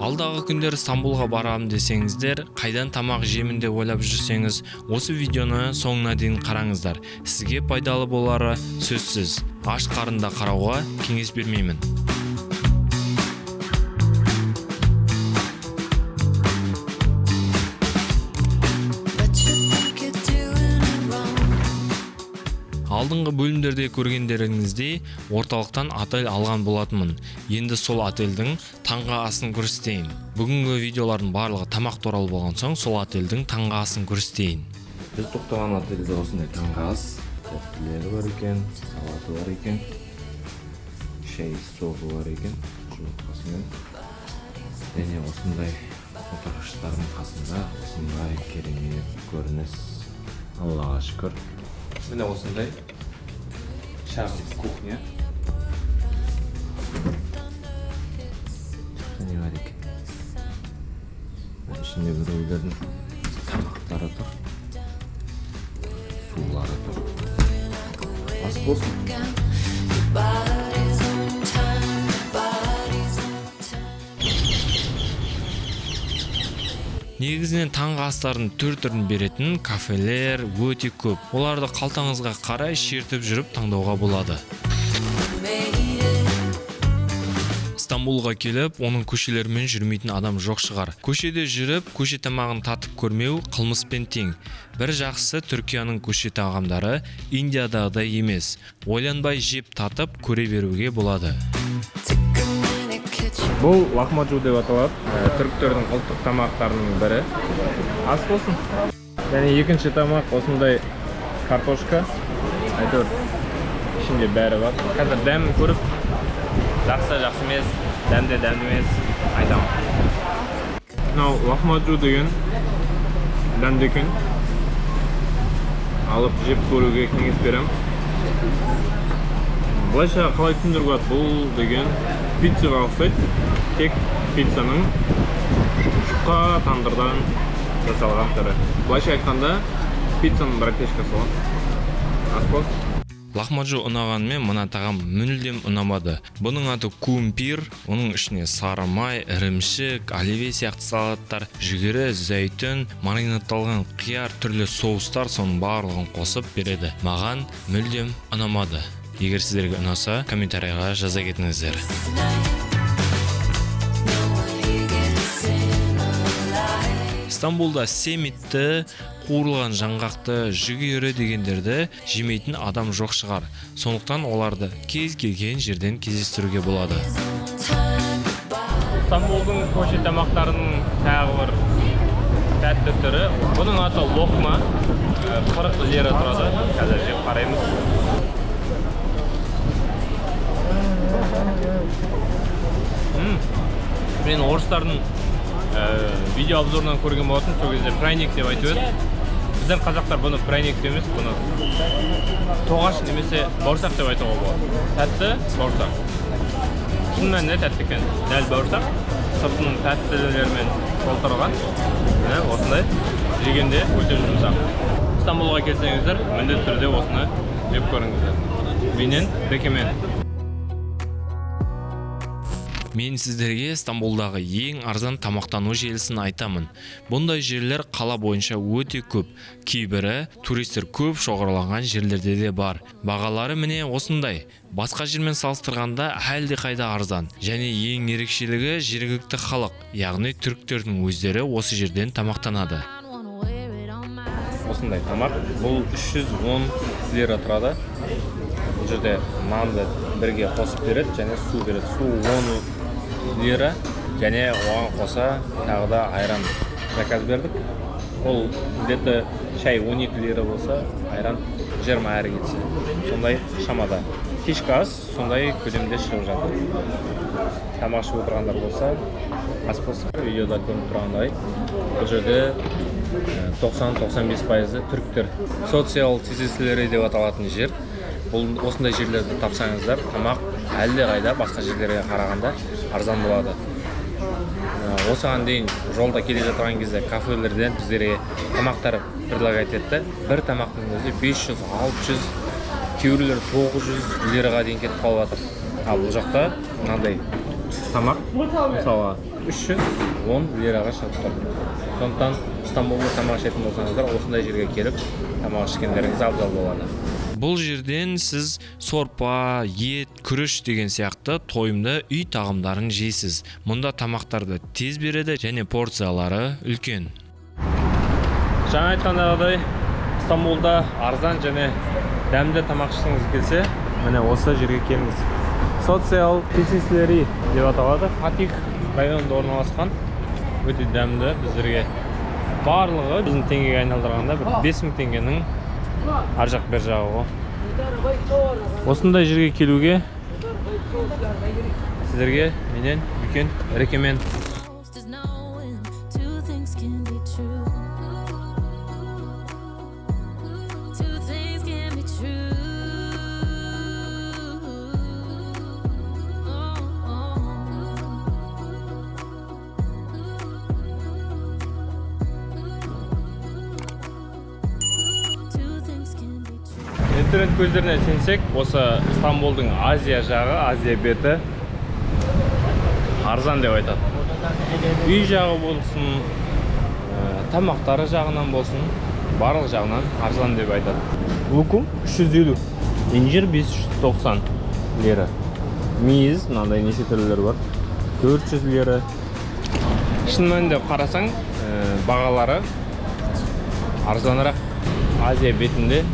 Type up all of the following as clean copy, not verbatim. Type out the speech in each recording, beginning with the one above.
Алдағы күндері Стамбулға барамын десеңіздер, қайдан тамақ жеймін деп ойлап жүрсеңіз, осы видеоны соңына дейін қараңыздар. Сізге пайдалы болары сөзсіз. Аш қарында қарауға кеңес бермеймін. Алдыңғы бөлімдерде көргендеріңіздей орталықтан отель алған болатынмын. Енді сол отельдің таңғы асын көрсетейін. Бүгінгі видеолардың барлығы тамақ туралы болған соң сол отельдің таңғы асын көрсетейін. Біз тоқтаған отельде осындай таңғы ас, тәттілері бар екен, салаты бар екен, шай соғы бар екен, жұмыртқасымен. Және осындай отырғыштардың қасында осындай керемет көрініс. Аллаға шүкір. Міне осындай шағын кухня. Не бар екен? Ішінде біреулердің тамақтары тұр, сулары тұр. Ас болсын. Негізінен таңғы астардың түр-түрін беретін кафелер өте көп. Оларды қалтаңызға қарай шертіп жүріп таңдауға болады. Стамбулға келіп, оның көшелерімен жүрмейтін адам жоқ шығар. Көшеде жүріп, көше тамағын татып көрмеу қылмыспен тең. Бір жақсысы Түркияның көше тағамдары Индиядағыдай емес. Ойланбай жеп татып көре беруге болады. Бұл лахмаджу деп аталады. Түріктердің ұлттық тамақтарының бірі. Ас болсын. Және екінші тамақ осындай картошка. Әйтеуір ішінде бәрі бар. Қазір дәмін көріп, жақсы емес, дәмді емес айтамын. Мынау лахмаджу деген дәмді екен. Алып жеп көруге кеңес беремін. Былайша қалай түсіндіруге болады? Бұл деген пиццаға ұқсайды. Тек пиццаның шұқа тандырдан жасалған түрі. Былайша айтқанда пиццаның братишкасы ғой. Ас болсын. Лахмаджу ұнағанымен мына тағам мүлдем ұнамады. Бұның аты кумпир, оның ішіне сары май, ірімшік, оливье сияқты салаттар, жүгері, зәйтүн, маринадталған қияр, түрлі соустар соның барлығын қосып береді. Маған мүлдем ұнамады. Егер сіздерге ұнаса, комментарийға жаза кетіңіздер. Стамбулда семитті, қуырылған жаңғақты, жүгері дегендерді жемейтін адам жоқ шығар. Сондықтан оларды кез келген жерден кездестіруге болады. Стамбулдың көше тамақтарының тағы бір тәтті түрі. Бұның аты локма. 40 лира тұрады. Қазір жеп қараймыз. Мен орыстардың видео обзорынан көрген болатын, сол кезде пряник деп айтып еді. Біздің қазақтар бұны пряник емес, бұны тоғаш немесе бауырсақ деп айтуға болады. Тәтті бауырсақ. Шын мәнінде тәтті екен. Дәл бауырсақ, сыртының тәттілерімен толтырылған. Осындай жегенде өте жұмсақ. Стамбулға келсеңіздер, міндетті түрде осыны жеп көріңіздер. Менен Бекемен. Мен сіздерге Стамбулдағы ең арзан тамақтану желісін айтамын. Бұндай жерлер қала бойынша өте көп. Кейбірі туристер көп шоғырланған жерлерде де бар. Бағалары міне осындай. Басқа жермен салыстырғанда әлде қайда арзан. Және ең ерекшелігі жергілікті халық, яғни түріктердің өздері осы жерден тамақтанады. Осындай тамақ. Бұл 310 лира тұрады. Бұл жерде нанды бірге қосып береді және су береді. Су 10 лира және оған қоса тағы да айран заказ бердік. Ол где-то шай 12 лира болса, айран 20 әрі кетсе. Сондай шамада. Кешкі ас сондай көлемде шығып жатыр. Тамақ ішіп отырғандар болса, ас болса, видеода көрініп тұрғандай, бұл жерде 90-95% түріктер. Социал тезеселері деп аталатын жер. Осындай жерлерді тапсаңыздар, тамақ әлде қайда басқа жерлерге қарағанда арзан болады. Осыған дейін жолда келе жатқан кезде кафелерден біздерге тамақтар предлагать етті. Бір тамақтың өзі 500-600, кейбіреулер 900 лираға дейін кетіп қалып жатыр. Ал бұл жақта мынандай тамақ мысалы 310 лираға шығып тұр. Сондықтан Стамбулда тамақ ішетін болсаңыздар, осындай жерге келіп тамақ ішкендеріңіз абзал болады. Бұл жерден сіз сорпа, ет, күріш деген сияқты тойымды үй тағамдарын жейсіз. Мұнда тамақтарды тез береді және порциялары үлкен. Жаңа айтқандағыдай, Стамбулда арзан және дәмді тамақ ішкіңіз келсе, міне осы жерге келіңіз. Социал писислери деп аталады. Фатих районында орналасқан. Өте дәмді. Біздерге барлығы біздің теңгеге айналдырғанда 5000 теңгенің ар жақ бер жағы ғой. Осындай жерге келуге сіздерге менен үлкен рекомен. Интернет көздеріне сенсек, осы Стамбулдың Азия жағы, Азия беті арзан деп айтады. Үй жағы болсын, тамақтары жағынан болсын, барлық жағынан арзан деп айтады. Лукум 350, инжир 590 лира. Мейіз, мынандай неше түрлері бар, 400 лира. Шын мәнінде қарасаң, бағалары арзанырақ. Азия бетінде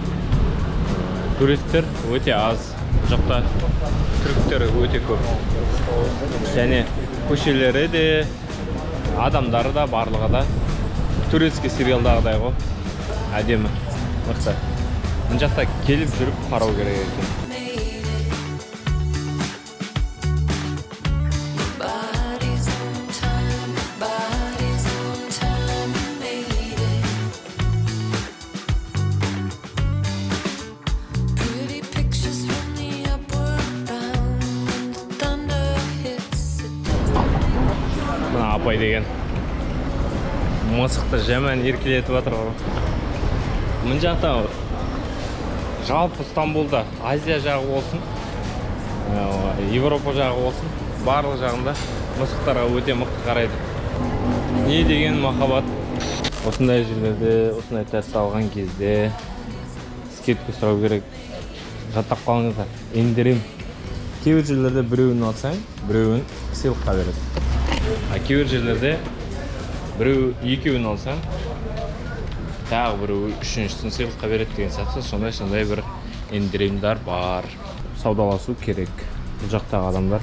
туристер өте аз, жақта түріктер өте көп. Және көшелері де, адамдары да, барлығы да турецкий сериалдағыдай ғой. Әдемі, мықты. Мына жақта келіп жүріп қарау керек екен. Апай деген мысықты жаман еркелетіп жатыр ғой. Мына жақта жалпы Стамбулда Азия жағы болсын, Европа жағы болсын, барлық жағында мысықтарға өте мықты қарайды. Не деген махаббат. Осындай жерлерде, осындай тәтті алған кезде скидка сұрау керек. Жаттап қалыңыздар. Ендірем. Кейбір жерлерде біреуін алсаң, біреуін сыйлыққа береді. Кейбір жерлерде біреу екеуін алсаң, тағы біреу үшіншісін сыйлыққа береді деген сияқты, сондай бір ендіремдар бар. Саудаласу керек. Бұл жақтағы адамдар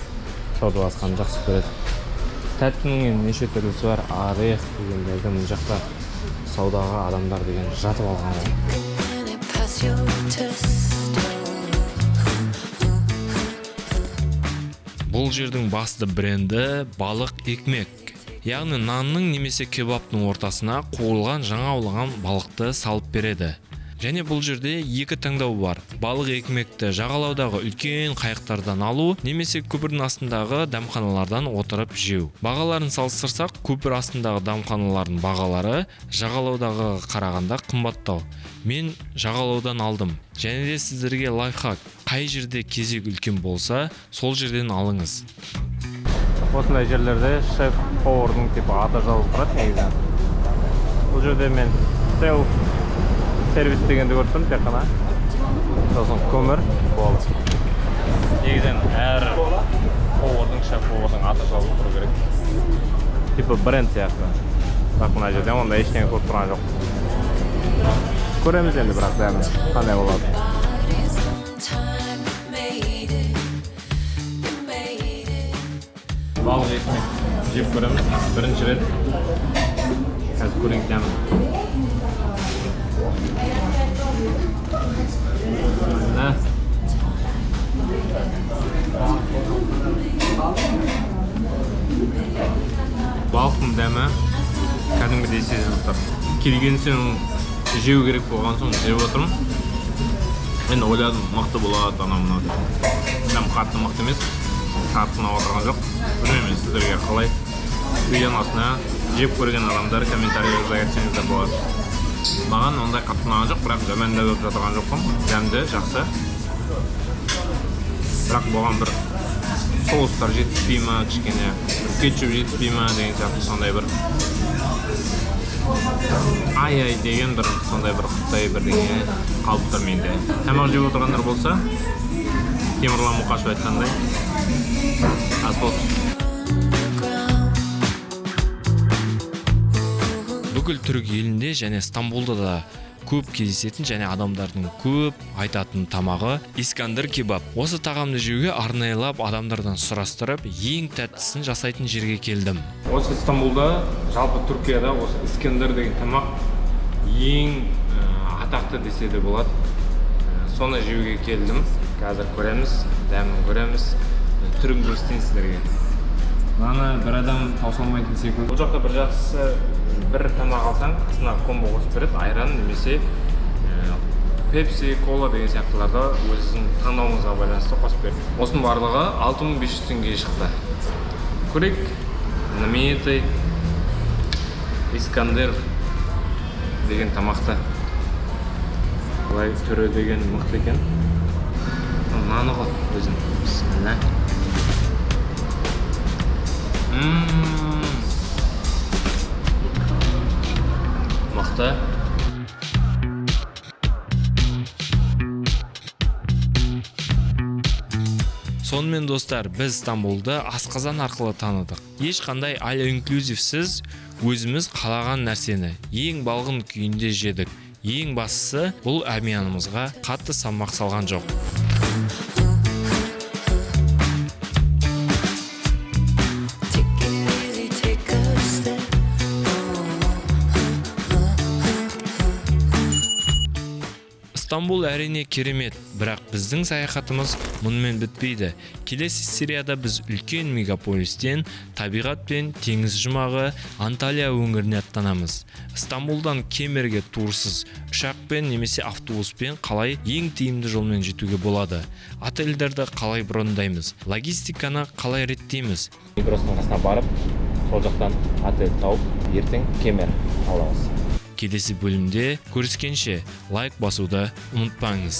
саудаласқанды жақсы көреді. Тәттінің неше түрлісі бар, орех дегендерді бұл жақта саудаға адамдар деген жатып алған. Бұл жердің басты бренді балық екмек. Яғни нанның немесе кебаптың ортасына қуырылған жаңа аулаған балықты салып береді. Және бұл жерде екі таңдау бар. Балық екмекті жағалаудағы үлкен қайықтардан алу, немесе көпірдің астындағы дәмханалардан отырып жеу. Бағаларын салыстырсақ, көпір астындағы дәмханалардың бағалары жағалаудағы қарағанда қымбаттау. Мен жағалаудан алдым. Және де сіздерге лайфхак. Қай жерде кезек үлкен болса, сол жерден алыңыз. Осындай жерлерде шеф-повардың типі аты жазылып тұрады негізі. Бұл жерде мен сервис дегенді көріп тұрмын, тек қана. Сосын көмір болды. Негізен әр повардың, шеф-повардың аты жазылып тұру керек. Типі бренд сияқты. Бірақ мына жерде онда ештеңе көріп тұрған жоқ. Көреміз енді бірақ дәмі қандай болады. Балық екмек жеп көреміз. Бірінші рет. Қазір көрейік дәмі. Балықтың дәмі кәдімгідей сезіліп тұр. Келген соң жеу керек болған соң жеп отырмын. Енді ойладым, мықты болады анау-мынау деп. Дәм қатты мықты емес, тартына отырған жоқ. Білмеймін сіздерге қалай. Видеоның астына жеп көрген адамдар комментарийға айтсаңыздар болады. Маған ондай қатты ұнаған жоқ, бірақ жаман да деп жатырған жоқпын. Дәмді, жақсы. Бірақ болған бір соустар жетіспей ма, кішкене кетчуп жетіспей ма деген сияқты сондай бір ай деген бір сондай бір құттай бірдеңе қалып тұр менде. Тамақ жеп отырғандар болса, Темірлан Мұқашев айтқандай, ас болсын. Бүкіл түрік елінде және Стамбулда да көп кездесетін және адамдардың көп айтатын тамағы Искандыр кебаб. Осы тағамды жеуге арнайылап адамдардан сұрастырып, ең тәттісін жасайтын жерге келдім. Осы Стамбулда, жалпы Түркияда осы Искандыр деген тамақ ең атақты десе де болады. Соны жеуге келдім. Қазір көреміз, дәмін көреміз. Түрін көрсетейін сіздерге. Мана бір адам таусылмайтын секілді. Бұл жақта бір жақсысы бір тамақ алсаң, астына комбо қосып береді, айран немесе пепси, кола деген сияқтыларды өзіңіздің таңдауыңызға байланысты қосып береді. Осының барлығы 6500 теңгеге шықты. Көрейік, знаменитый Искандыр деген тамақты. Бұлай түрі деген мықты екен. Наны ғой өзім. Бисмилла. Мықты. Сонымен достар, біз Стамбулды асқазан арқылы таныдық. Ешқандай all inclusivсіз өзіміз қалаған нәрсені ең балғын күйінде жедік. Ең бастысы, бұл әмиянымызға қатты салмақ салған жоқ. Стамбул әрине керемет, бірақ біздің саяхатымыз мұнымен бітпейді. Келесі серияда біз үлкен мегаполистен табиғат пен теңіз жұмағы Анталия өңіріне аттанамыз. Стамбулдан Кемерге турсыз ұшақпен немесе автобуспен қалай ең тиімді жолмен жетуге болады. Отельдерді қалай брондаймыз, логистиканы қалай реттейміз. Микростың қасына барып, сол жақтан отель тауып, ертең Кемер аламыз. Келесі бөлімде көріскенше лайк басуды ұмытпаңыз.